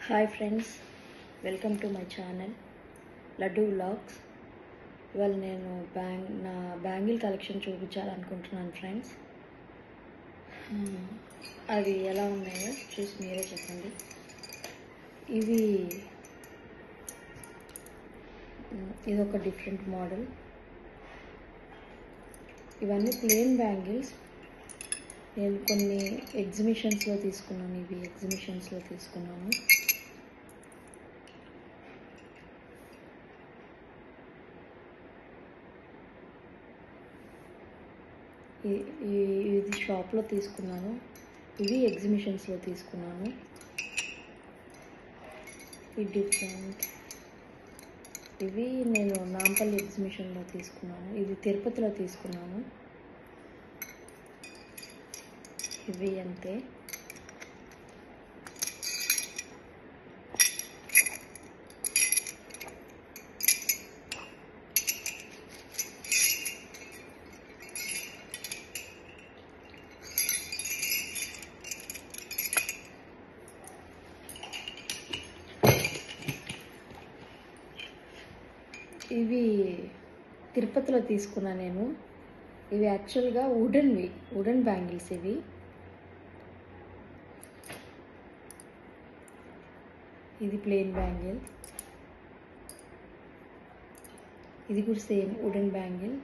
Hi friends, welcome to my channel laddu vlogs. ఇవాళ నేను నా బ్యాంగిల్ కలెక్షన్ చూపించాలనుకుంటున్నాను ఫ్రెండ్స్. అవి ఎలా ఉన్నాయో చూసి మీరే చెప్పండి. ఇదొక డిఫరెంట్ మోడల్. ఇవన్నీ ప్లెయిన్ బ్యాంగిల్స్. నేను కొన్ని ఎగ్జిబిషన్స్లో తీసుకున్నాను. ఇది షాప్లో తీసుకున్నాను. ఇవి ఎగ్జిబిషన్స్లో తీసుకున్నాను. ఇవి నేను నాంపల్లి ఎగ్జిబిషన్లో తీసుకున్నాను. ఇది తిరుపతిలో తీసుకున్నాను. ఇవి అంతే. ఇవి తిరుపతిలో తీసుకున్నా నేను. ఇవి యాక్చువల్గా వుడెన్ బ్యాంగిల్స్. ఇది ప్లెయిన్ బ్యాంగిల్. ఇది కూడా సేమ్ వుడెన్ బ్యాంగిల్.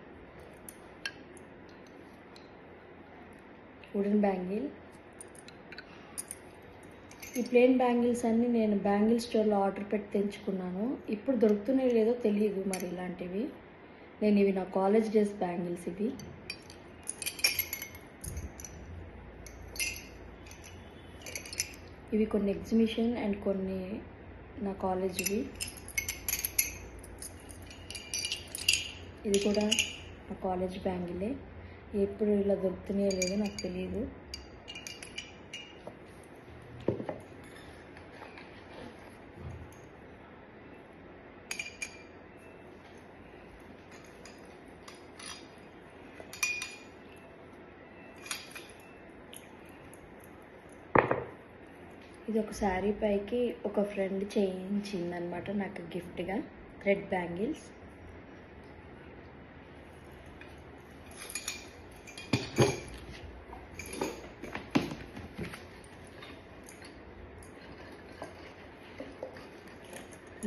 ఈ ప్లెయిన్ బ్యాంగిల్స్ అన్నీ నేను బ్యాంగిల్ స్టోర్లో ఆర్డర్ పెట్టి తెంచుకున్నాను. ఇప్పుడు దొరుకుతున్నాయో లేదో తెలియదు మరి ఇలాంటివి. ఇవి నా కాలేజ్ డేస్ బ్యాంగిల్స్. ఇవి కొన్ని ఎగ్జిబిషన్ అండ్ కొన్ని నా కాలేజ్వి. ఇది కూడా నా కాలేజ్ బ్యాంగిలే. ఎప్పుడు ఇలా దొరుకుతున్నాయో లేదో నాకు తెలియదు. ఇది ఒక శారీ పైకి ఒక ఫ్రెండ్ చేయించిందనమాట నాకు గిఫ్ట్గా, థ్రెడ్ బ్యాంగిల్స్.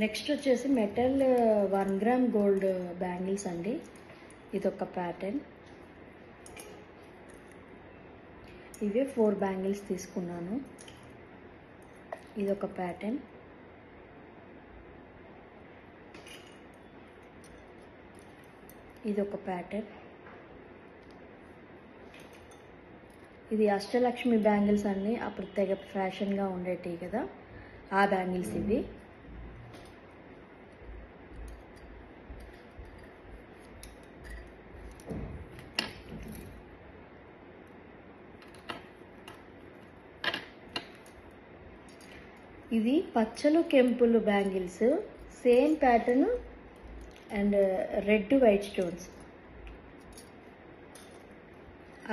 నెక్స్ట్ వచ్చేసి మెటల్ 1 గ్రామ్ గోల్డ్ బ్యాంగిల్స్ అండి. ఇదొక ప్యాటర్న్. ఇవే 4 బ్యాంగిల్స్ తీసుకున్నాను. ఇదొక ప్యాటర్న్. ఇది అష్టలక్ష్మి బ్యాంగిల్స్ అన్నీ అప్పుడు తెగ ఫ్యాషన్గా ఉండేటివి కదా, ఆ బ్యాంగిల్స్ ఇవి. ఇది పచ్చలు కెంపులు bangles, same pattern and red white stones.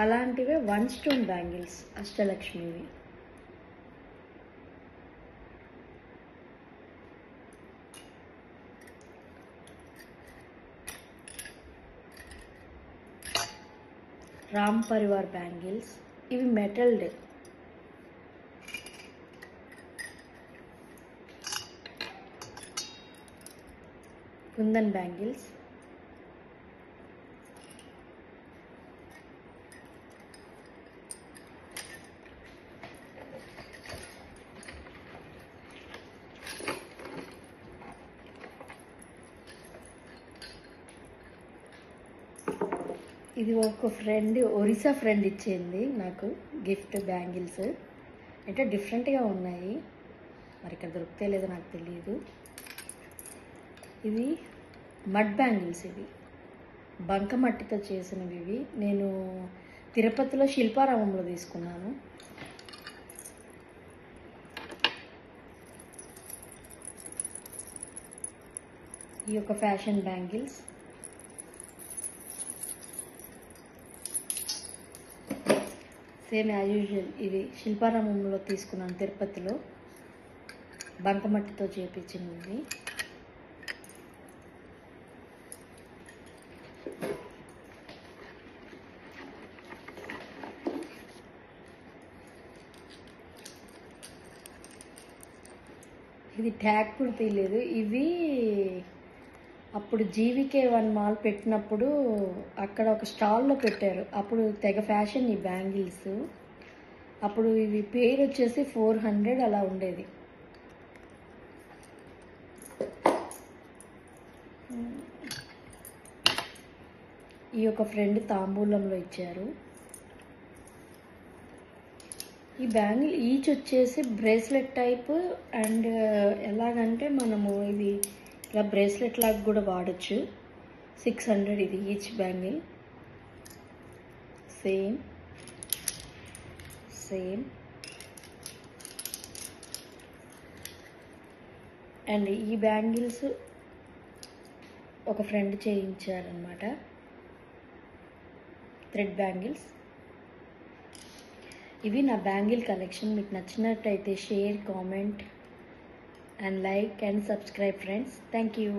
అలాంటివే 1 స్టోన్ బ్యాంగిల్స్ అష్టలక్ష్మివి. రామ్ పరివార్ బ్యాంగిల్స్. ఇవి మెటల్డ్. కుందన్ బ్యాంగిల్స్. ఇది ఒక ఫ్రెండ్, ఒరిస్సా ఫ్రెండ్ ఇచ్చింది నాకు గిఫ్ట్ బ్యాంగిల్స్. అంటే డిఫరెంట్గా ఉన్నాయి, మరి ఇక్కడ దొరికితే లేదో నాకు తెలియదు. ఇవి మడ్ బ్యాంగిల్స్. ఇవి బంకమట్టితో చేసినవి. నేను తిరుపతిలో శిల్పారామంలో తీసుకున్నాను. ఈ యొక్క fashion bangles. Same as usual. ఇవి శిల్పారామంలో తీసుకున్నాను తిరుపతిలో. బంకమట్టితో చేపించింది. ఇది ట్యాగ్ కూడా తీయలేదు. ఇవి అప్పుడు GVK1 మాల్ పెట్టినప్పుడు అక్కడ ఒక స్టాల్లో పెట్టారు. అప్పుడు తెగ ఫ్యాషన్ ఈ బ్యాంగిల్స్. అప్పుడు ఇవి పేరు వచ్చేసి 400 అలా ఉండేది. ఈ యొక్క ఫ్రెండ్ తాంబూలంలో ఇచ్చారు. ఈ బ్యాంగిల్ ఈచ్ వచ్చేసి బ్రేస్లెట్ టైప్ అండ్ ఎలాగంటే మనము ఇది ఇలా బ్రేస్లెట్ లాగా కూడా వాడచ్చు. 600 ఇది ఈచ్ బ్యాంగిల్. సేమ్ అండ్ ఈ బ్యాంగిల్స్ ఒక ఫ్రెండ్ చేయించారనమాట, థ్రెడ్ బ్యాంగిల్స్. ఇవి నా బ్యాంగిల్ కలెక్షన్. మీకు నచ్చినట్టయితే share, comment and like and subscribe friends. Thank you.